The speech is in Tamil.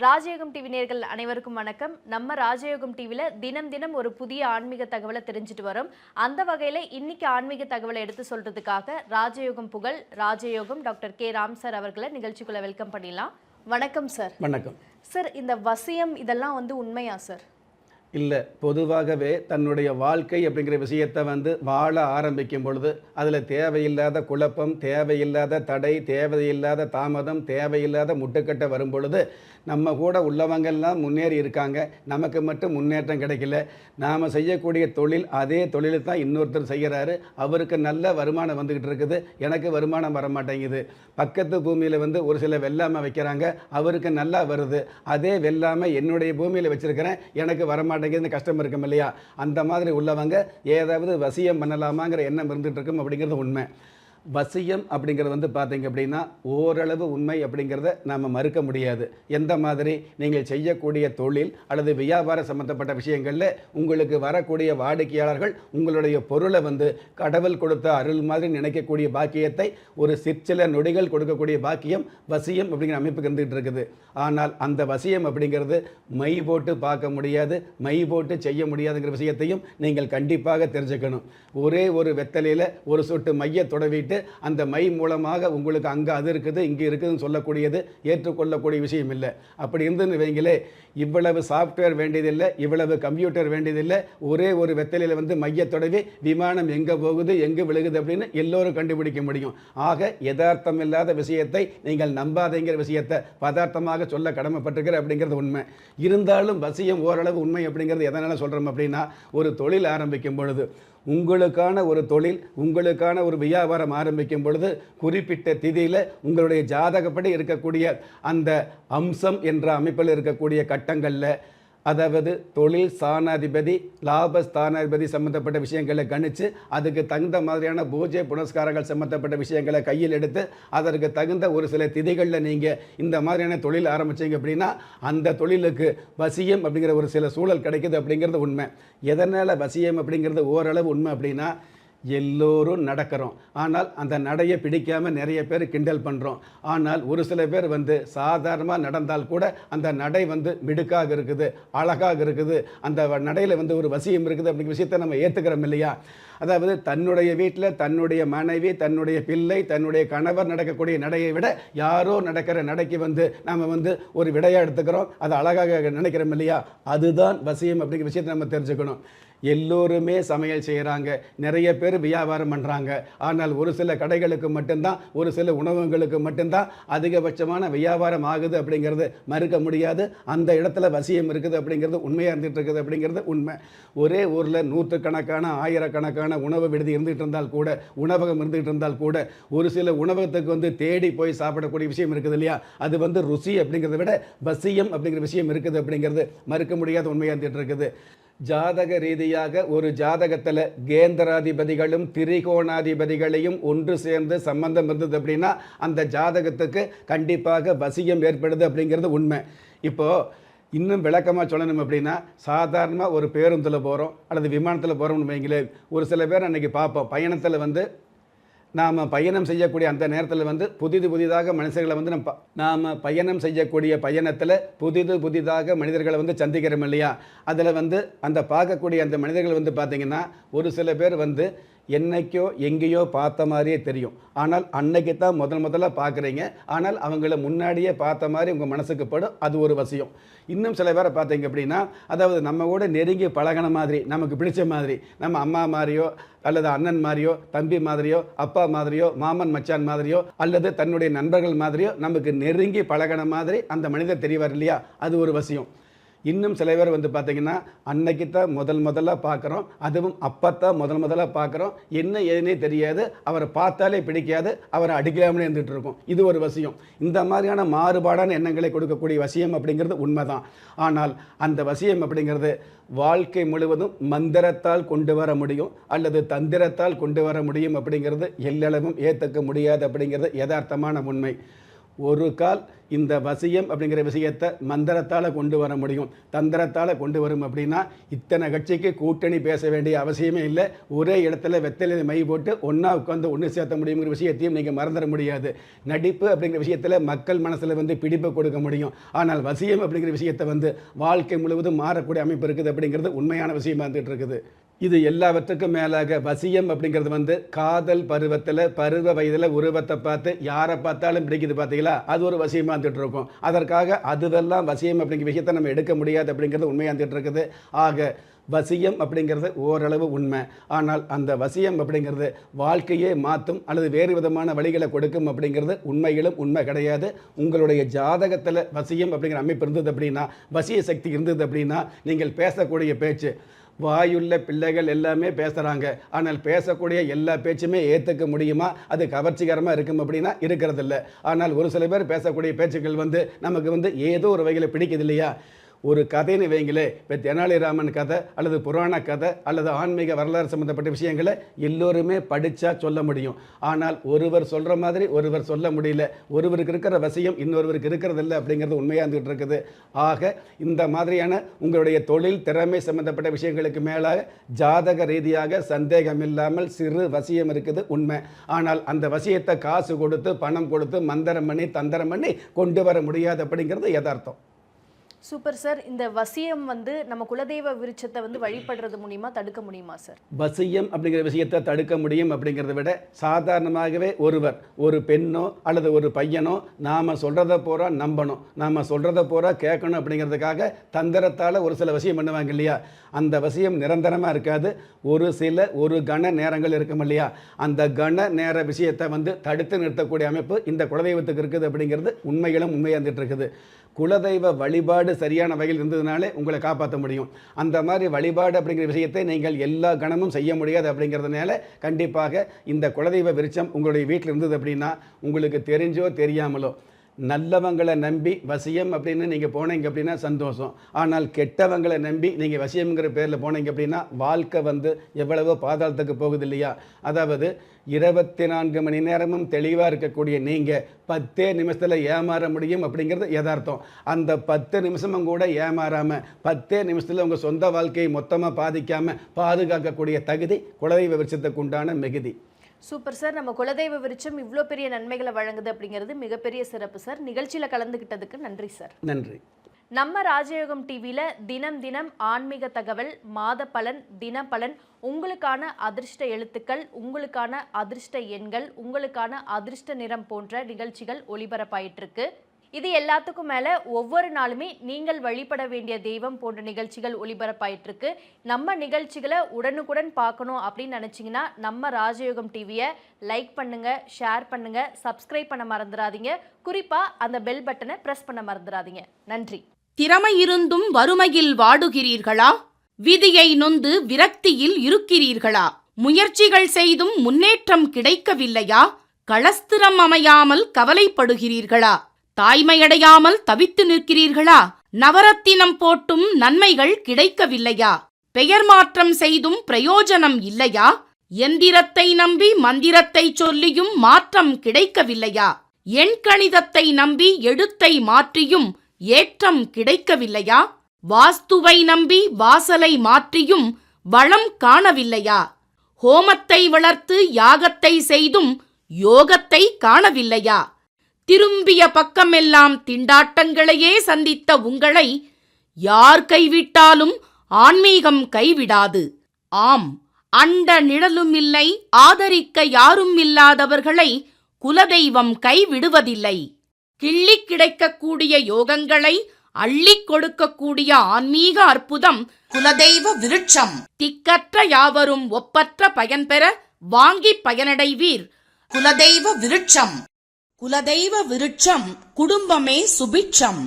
ராஜயோகம் டிவி நேயர்கள் அனைவருக்கும் வணக்கம். நம்ம ராஜயோகம் டிவில தினம் தினம் ஒரு புதிய ஆன்மீக தகவலை தெரிஞ்சுட்டு வரோம். அந்த வகையில இன்னைக்கு ஆன்மீக தகவலை எடுத்து சொல்றதுக்காக ராஜயோகம் புகழ் ராஜயோகம் டாக்டர் கே ராம் சார் அவர்களை நிகழ்ச்சிக்குள்ள வெல்கம் பண்ணிடலாம். வணக்கம் சார். வணக்கம் சார். இந்த வசியம் இதெல்லாம் உண்மையா சார்? இல்லை, பொதுவாகவே தன்னுடைய வாழ்க்கை அப்படிங்கிற விஷயத்தை வாழ ஆரம்பிக்கும் பொழுது அதில் தேவையில்லாத குழப்பம், தேவையில்லாத தடை, தேவையில்லாத தாமதம், தேவையில்லாத முட்டுக்கட்டை வரும் பொழுது நம்ம கூட உள்ளவங்கெல்லாம் முன்னேறி இருக்காங்க, நமக்கு மட்டும் முன்னேற்றம் கிடைக்கல. நாம் செய்யக்கூடிய தொழில் அதே தொழில் தான் இன்னொருத்தர் செய்கிறாரு, அவருக்கு நல்ல வருமானம் வந்துக்கிட்டு இருக்குது, எனக்கு வருமானம் வர மாட்டேங்குது. பக்கத்து பூமியில் ஒரு சில வெள்ளாமை வைக்கிறாங்க, அவருக்கு நல்லா வருது, அதே வெள்ளாமை என்னுடைய பூமியில் வச்சுருக்கிறேன், எனக்கு வரமாட்டேங்குதுன்னு கஷ்டம் இருக்கும் இல்லையா? அந்த மாதிரி உள்ளவங்க ஏதாவது வசியம் பண்ணலாமாங்கிற எண்ணம் இருந்துகிட்டு இருக்கும் அப்படிங்கிறது உண்மை. வசியம் அப்படிங்கிறது பார்த்தீங்க அப்படின்னா ஓரளவு உண்மை அப்படிங்கிறத நாம் மறுக்க முடியாது. எந்த மாதிரி நீங்கள் செய்யக்கூடிய தொழில் அல்லது வியாபார சம்பந்தப்பட்ட விஷயங்களில் உங்களுக்கு வரக்கூடிய வாடிக்கையாளர்கள் உங்களுடைய பொருளை கடவுள் கொடுத்த அருள் மாதிரி நினைக்கக்கூடிய பாக்கியத்தை ஒரு சிற்சில நொடிகள் கொடுக்கக்கூடிய பாக்கியம் வசியம் அப்படிங்கிற அமைப்புக்கு இருந்துகிட்டு இருக்குது. ஆனால் அந்த வசியம் அப்படிங்கிறது மை போட்டு பார்க்க முடியாது, மை போட்டு செய்ய முடியாதுங்கிற விஷயத்தையும் நீங்கள் கண்டிப்பாக தெரிஞ்சுக்கணும். ஒரே ஒரு வெத்தலையில் ஒரு சொட்டு மைய தொடவிட்டு அந்த மை மூலமாக உங்களுக்கு அங்கே அது இருக்குது இங்கே இருக்குதுன்னு சொல்லக்கூடியது ஏற்றுக்கொள்ளக்கூடிய விஷயம் இல்லை. அப்படி இருந்துன்னு வைங்களே, இவ்வளவு சாஃப்ட்வேர் வேண்டியதில்லை, இவ்வளவு கம்ப்யூட்டர் வேண்டியதில்லை, ஒரே ஒரு வெத்தலையில் மைய தொடவி விமானம் எங்கே போகுது எங்கே விழுகுது அப்படின்னு எல்லோரும் கண்டுபிடிக்க முடியும். ஆக யதார்த்தம் இல்லாத விஷயத்தை நீங்கள் நம்பாதேங்கிற விஷயத்தை பதார்த்தமாக சொல்ல கடமைப்பட்டிருக்கிற அப்படிங்கிறது உண்மை. இருந்தாலும் வசியம் ஓரளவு உண்மை அப்படிங்கிறது எதனால் சொல்கிறோம் அப்படின்னா, ஒரு தொழில் ஆரம்பிக்கும் பொழுது உங்களுக்கான ஒரு தொழில், உங்களுக்கான ஒரு வியாபாரம் ஆரம்பிக்கும் பொழுது குறிப்பிட்ட திதியில் உங்களுடைய ஜாதகப்படி இருக்கக்கூடிய அந்த அம்சம் என்ற அமைப்பில் இருக்கக்கூடிய கட்டங்களில், அதாவது தொழில் ஸ்தானாதிபதி லாபஸ்தானாதிபதி சம்மந்தப்பட்ட விஷயங்களை கணித்து அதுக்கு தகுந்த மாதிரியான பூஜை புனஸ்காரங்கள் சம்மந்தப்பட்ட விஷயங்களை கையில் எடுத்து அதற்கு தகுந்த ஒரு சில திதிகளில் நீங்கள் இந்த மாதிரியான தொழில் ஆரம்பிச்சிங்க அப்படின்னா அந்த தொழிலுக்கு வசியம் அப்படிங்கிற ஒரு சில சூழல் கிடைக்குது அப்படிங்கிறது உண்மை. எதனால் வசியம் அப்படிங்கிறது ஓரளவு உண்மை அப்படின்னா, எல்லோரும் நடக்கிறோம், ஆனால் அந்த நடையை பிடிக்காமல் நிறைய பேர் கிண்டல் பண்ணுறோம். ஆனால் ஒரு சில பேர் சாதாரணமாக நடந்தால் கூட அந்த நடை மிடுக்காக இருக்குது, அழகாக இருக்குது, அந்த நடையில் ஒரு வசியம் இருக்குது அப்படிங்கிற விஷயத்தை நம்ம ஏற்றுக்கிறோம் இல்லையா? அதாவது தன்னுடைய வீட்டில் தன்னுடைய மனைவி, தன்னுடைய பிள்ளை, தன்னுடைய கணவர் நடக்கக்கூடிய நடையை விட யாரோ நடக்கிற நடைக்கு நம்ம ஒரு விடையாக எடுத்துக்கிறோம், அது அழகாக நினைக்கிறோம் இல்லையா? அதுதான் வசியம் அப்படிங்கிற விஷயத்தை நம்ம தெரிஞ்சுக்கணும். எல்லோருமே சமையல் செய்கிறாங்க, நிறைய பேர் வியாபாரம் பண்ணுறாங்க, ஆனால் ஒரு சில கடைகளுக்கு மட்டும்தான், ஒரு சில உணவகங்களுக்கு மட்டும்தான் அதிகபட்சமான வியாபாரம் ஆகுது அப்படிங்கிறது மறுக்க முடியாது. அந்த இடத்துல வசியம் இருக்குது அப்படிங்கிறது உண்மையாக இருந்துகிட்டு இருக்குது அப்படிங்கிறது உண்மை. ஒரே ஊரில் நூற்றுக்கணக்கான ஆயிரக்கணக்கான உணவு விடுதி இருந்துகிட்டு இருந்தால் கூட, உணவகம் இருந்துகிட்டு இருந்தால் கூட, ஒரு சில உணவகத்துக்கு தேடி போய் சாப்பிடக்கூடிய விஷயம் இருக்குது இல்லையா? அது ருசி அப்படிங்கிறத விட வசியம் அப்படிங்கிற விஷயம் இருக்குது அப்படிங்கிறது மறுக்க முடியாத உண்மையாக இருந்துகிட்டு இருக்குது. ஜாதக ரீதியாக ஒரு ஜாதகத்தில் கேந்திராதிபதிகளும் திரிகோணாதிபதிகளையும் ஒன்று சேர்ந்து சம்பந்தம் இருந்தது அப்படின்னா அந்த ஜாதகத்துக்கு கண்டிப்பாக வசியம் ஏற்படுது அப்படிங்கிறது உண்மை. இப்போது இன்னும் விளக்கமாக சொல்லணும் அப்படின்னா, சாதாரணமாக ஒரு பேருந்தில் போகிறோம் அல்லது விமானத்தில் போகிறோம்னு வைங்களேன், ஒரு சில பேர் அன்றைக்கி பார்ப்போம் பயணத்தில் நாம் பயணம் செய்யக்கூடிய அந்த நேரத்தில் புதிதாக மனுஷர்களை நாம் பயணம் செய்யக்கூடிய பயணத்தில் புதிதாக மனிதர்களை சந்திக்கிறோம் இல்லையா? அதில் அந்த பார்க்கக்கூடிய அந்த மனிதர்கள் பார்த்திங்கன்னா ஒரு சில பேர் என்னைக்கோ எங்கேயோ பார்த்த மாதிரியே தெரியும், ஆனால் அன்னைக்கு தான் முதல்ல பார்க்குறீங்க, ஆனால் அவங்கள முன்னாடியே பார்த்த மாதிரி உங்கள் மனசுக்கு படும், அது ஒரு வசியம். இன்னும் சில பேரை பார்த்தீங்க அப்படின்னா, அதாவது நம்ம கூட நெருங்கி பழகின மாதிரி, நமக்கு பிடிச்ச மாதிரி, நம்ம அம்மா மாதிரியோ அல்லது அண்ணன் மாதிரியோ, தம்பி மாதிரியோ, அப்பா மாதிரியோ, மாமன் மச்சான் மாதிரியோ அல்லது தன்னுடைய நண்பர்கள் மாதிரியோ நமக்கு நெருங்கி பழகின மாதிரி அந்த மனிதர் தெரியவார் இல்லையா? அது ஒரு வசியம். இன்னும் சில பேர் பார்த்திங்கன்னா அன்னைக்கு தான் முதலாக பார்க்குறோம், அதுவும் அப்போத்தான் முதலாக பார்க்குறோம், என்ன ஏதுனே தெரியாது, அவரை பார்த்தாலே பிடிக்காது, அவரை அடிக்கலாமலே இருந்துகிட்டு இருக்கும், இது ஒரு வசியம். இந்த மாதிரியான மாறுபாடான எண்ணங்களை கொடுக்கக்கூடிய வசியம் அப்படிங்கிறது உண்மைதான். ஆனால் அந்த வசியம் அப்படிங்கிறது வாழ்க்கை முழுவதும் மந்திரத்தால் கொண்டு வர முடியும் அல்லது தந்திரத்தால் கொண்டு வர முடியும் அப்படிங்கிறது எல்லளவும் ஏற்றுக்க முடியாது அப்படிங்கிறது யதார்த்தமான உண்மை. ஒரு கால் இந்த வசியம் அப்படிங்கிற விஷயத்தை மந்திரத்தால் கொண்டு வர முடியும், தந்திரத்தால் கொண்டு வரும் அப்படின்னா இத்தனை கட்சிக்கு கூட்டணி பேச வேண்டிய அவசியமே இல்லை. ஒரே இடத்துல வெத்தலை மை போட்டு ஒன்றா உட்காந்து ஒன்று சேர்த்த முடியுங்கிற விஷயத்தையும் நீங்கள் மறந்துட முடியாது. நடிப்பு அப்படிங்கிற விஷயத்தில் மக்கள் மனசில் வந்து பிடிப்பை கொடுக்க முடியும். ஆனால் வசியம் அப்படிங்கிற விஷயத்தை வந்து வாழ்க்கை முழுவதும் மாறக்கூடிய அமைப்பு இருக்குது அப்படிங்கிறது உண்மையான விஷயமா இருந்துகிட்டு இருக்குது. இது எல்லாவற்றுக்கும் மேலாக வசியம் அப்படிங்கிறது வந்து காதல் பருவத்தில் பருவ வயதில் உருவத்தை பார்த்து யாரை பார்த்தாலும் பிடிக்குது பார்த்தீங்களா, அது ஒரு வசியமாக இருந்துகிட்டு இருக்கும். அதற்காக அதுவெல்லாம் வசியம் அப்படிங்கிற விஷயத்தை நம்ம எடுக்க முடியாது அப்படிங்கிறது உண்மையாக இருந்துகிட்டு இருக்குது. ஆக வசியம் அப்படிங்கிறது ஓரளவு உண்மை. ஆனால் அந்த வசியம் அப்படிங்கிறது வாழ்க்கையே மாற்றும் அல்லது வேறு விதமான வழிகளை கொடுக்கும் அப்படிங்கிறது உண்மையிலும் உண்மை கிடையாது. உங்களுடைய ஜாதகத்தில் வசியம் அப்படிங்கிற அமைப்பு இருந்தது அப்படின்னா, வசிய சக்தி இருந்தது அப்படின்னா, நீங்கள் பேசக்கூடிய பேச்சு, வாயுள்ள பிள்ளைகள் எல்லாமே பேசுகிறாங்க, ஆனால் பேசக்கூடிய எல்லா பேச்சுமே ஏற்றுக்க முடியுமா, அது கவர்ச்சிகரமாக இருக்கும் அப்படின்னா இருக்கிறதில்ல. ஆனால் ஒரு சில பேர் பேசக்கூடிய பேச்சுக்கள் வந்து நமக்கு வந்து ஏதோ ஒரு வகையில் பிடிக்குது இல்லையா. ஒரு கதைன்னு வைங்களே, இப்போ தெனாலிராமன் கதை அல்லது புராண கதை அல்லது ஆன்மீக வரலாறு சம்மந்தப்பட்ட விஷயங்களை எல்லோருமே படித்தா சொல்ல முடியும். ஆனால் ஒருவர் சொல்கிற மாதிரி ஒருவர் சொல்ல முடியல. ஒருவருக்கு இருக்கிற வசியம் இன்னொருவருக்கு இருக்கிறதில்ல அப்படிங்கிறது உண்மையாக இருந்துகிட்டு இருக்குது. ஆக இந்த மாதிரியான உங்களுடைய தொழில் திறமை சம்மந்தப்பட்ட விஷயங்களுக்கு மேலாக ஜாதக ரீதியாக சந்தேகம் இல்லாமல் சிறு வசியம் இருக்குது உண்மை. ஆனால் அந்த வசியத்தை காசு கொடுத்து பணம் கொடுத்து மந்திரம் பண்ணி தந்திரம் பண்ணி கொண்டு வர முடியாது அப்படிங்கிறது யதார்த்தம். Super sir. இந்த வசியம் வந்து நம்ம குலதெய்வ விருட்சத்தை வந்து வழிபடுறது மூலியமா தடுக்க முடியுமா சார்? வசியம் அப்படிங்கிற விஷயத்தை தடுக்க முடியும் அப்படிங்கிறத விட சாதாரணமாகவே ஒருவர், ஒரு பெண்ணோ அல்லது ஒரு பையனோ நாம் சொல்கிறத பூரா நம்பணும், நாம் சொல்கிறத பூரா கேட்கணும் அப்படிங்கிறதுக்காக தந்திரத்தால் ஒரு சில வசியம் பண்ணுவாங்க இல்லையா. அந்த வசியம் நிரந்தரமாக இருக்காது. ஒரு கண நேரங்கள் இருக்கும் இல்லையா, அந்த கண நேர விஷயத்தை வந்து தடுத்து நிறுத்தக்கூடிய அமைப்பு இந்த குலதெய்வத்துக்கு இருக்குது அப்படிங்கிறது உண்மையிலும் உண்மையாக இருந்துட்டு இருக்குது. குலதெய்வ வழிபாடு சரியான வகையில் இருந்ததுனாலே உங்களை காப்பாற்ற முடியும். அந்த மாதிரி வழிபாடு அப்படிங்கிற விஷயத்தை நீங்கள் எல்லா கணமும் செய்ய முடியாது அப்படிங்கிறதுனால கண்டிப்பாக இந்த குலதெய்வ விருட்சம் உங்களுடைய வீட்டில் இருந்தது அப்படின்னா, உங்களுக்கு தெரிஞ்சோ தெரியாமலோ நல்லவங்களை நம்பி வசியம் அப்படின்னு நீங்கள் போனீங்க அப்படின்னா சந்தோஷம். ஆனால் கெட்டவங்களை நம்பி நீங்கள் வசியம்ங்கிற பேரில் போனீங்க அப்படின்னா வாழ்க்கை வந்து எவ்வளவோ பாதாளத்துக்கு போகுது இல்லையா. அதாவது 24 மணி நேரமும் தெளிவாக இருக்கக்கூடிய நீங்கள் 10 நிமிஷத்தில் ஏமாற முடியும் அப்படிங்கிறது யதார்த்தம். அந்த 10 நிமிஷமும் கூட ஏமாறாமல் 10 நிமிஷத்தில் உங்கள் சொந்த வாழ்க்கையை மொத்தமாக பாதிக்காமல் பாதுகாக்கக்கூடிய தகுதி குலதெய்வ விருட்சத்துக்கு உண்டான மிகுதி. Super sir. நம்ம குலதெய்வ விருட்சம் இவ்வளோ பெரிய நன்மைகளை வழங்குது அப்படிங்கிறது மிகப்பெரிய சிறப்பு சார். நிகழ்ச்சியில் கலந்துக்கிட்டதுக்கு நன்றி சார். நன்றி. நம்ம ராஜயோகம் டிவியில் தினம் தினம் ஆன்மீக தகவல், மாத பலன், தினப்பலன், உங்களுக்கான அதிர்ஷ்ட எழுத்துக்கள், உங்களுக்கான அதிர்ஷ்ட எண்கள், உங்களுக்கான அதிர்ஷ்ட நிறம் போன்ற நிகழ்ச்சிகள் ஒளிபரப்பாயிட்டிருக்கு. இது எல்லாத்துக்கும் மேலே ஒவ்வொரு நாளுமே நீங்கள் வழிபட வேண்டிய தெய்வம் போன்ற நிகழ்ச்சிகள் ஒளிபரப்பாயிட்டிருக்கு. நம்ம நிகழ்ச்சிகளை உடனுக்குடன் பார்க்கணும் அப்படின்னு நினச்சிங்கன்னா நம்ம ராஜயோகம் டிவியை லைக் பண்ணுங்கள், ஷேர் பண்ணுங்கள், சப்ஸ்கிரைப் பண்ண மறந்துடாதீங்க. குறிப்பாக அந்த பெல் பட்டனை ப்ரெஸ் பண்ண மறந்துடாதீங்க. நன்றி. திறமை இருந்தும் வறுமையில் வாடுகிறீர்களா? விதியை நொந்து விரக்தியில் இருக்கிறீர்களா? முயற்சிகள் செய்தும் முன்னேற்றம் கிடைக்கவில்லையா? களஸ்திரம் அமையாமல் கவலைப்படுகிறீர்களா? தாய்மையடையாமல் தவித்து நிற்கிறீர்களா? நவரத்தினம் போட்டும் நன்மைகள் கிடைக்கவில்லையா? பெயர் மாற்றம் செய்தும் பிரயோஜனம் இல்லையா? எந்திரத்தை நம்பி மந்திரத்தை சொல்லியும் மாற்றம் கிடைக்கவில்லையா? எண்கணிதத்தை நம்பி எழுத்தை மாற்றியும் ஏற்றம் கிடைக்கவில்லையா? வாஸ்துவை நம்பி வாசலை மாற்றியும் வளம் காணவில்லையா? ஹோமத்தை வளர்த்து யாகத்தை செய்தும் யோகத்தை காணவில்லையா? திரும்பிய பக்கமெல்லாம் திண்டாட்டங்களையே சந்தித்த உங்களை யார் கைவிட்டாலும் ஆன்மீகம் கைவிடாது. ஆம், அண்ட நிழலும் இல்லை, ஆதரிக்க யாரும் இல்லாதவர்களை குலதெய்வம் கைவிடுவதில்லை. கிள்ளிக் கிடைக்கக்கூடிய யோகங்களை அள்ளிக் கொடுக்கக்கூடிய ஆன்மீக அற்புதம் குலதெய்வ விருட்சம். திக்கற்ற யாவரும் ஒப்பற்ற பயன்பெற வாங்கி பயனடைவீர். குலதெய்வ விருட்சம். குலதெய்வ விருட்சம் குடும்பமே சுபிட்சம்.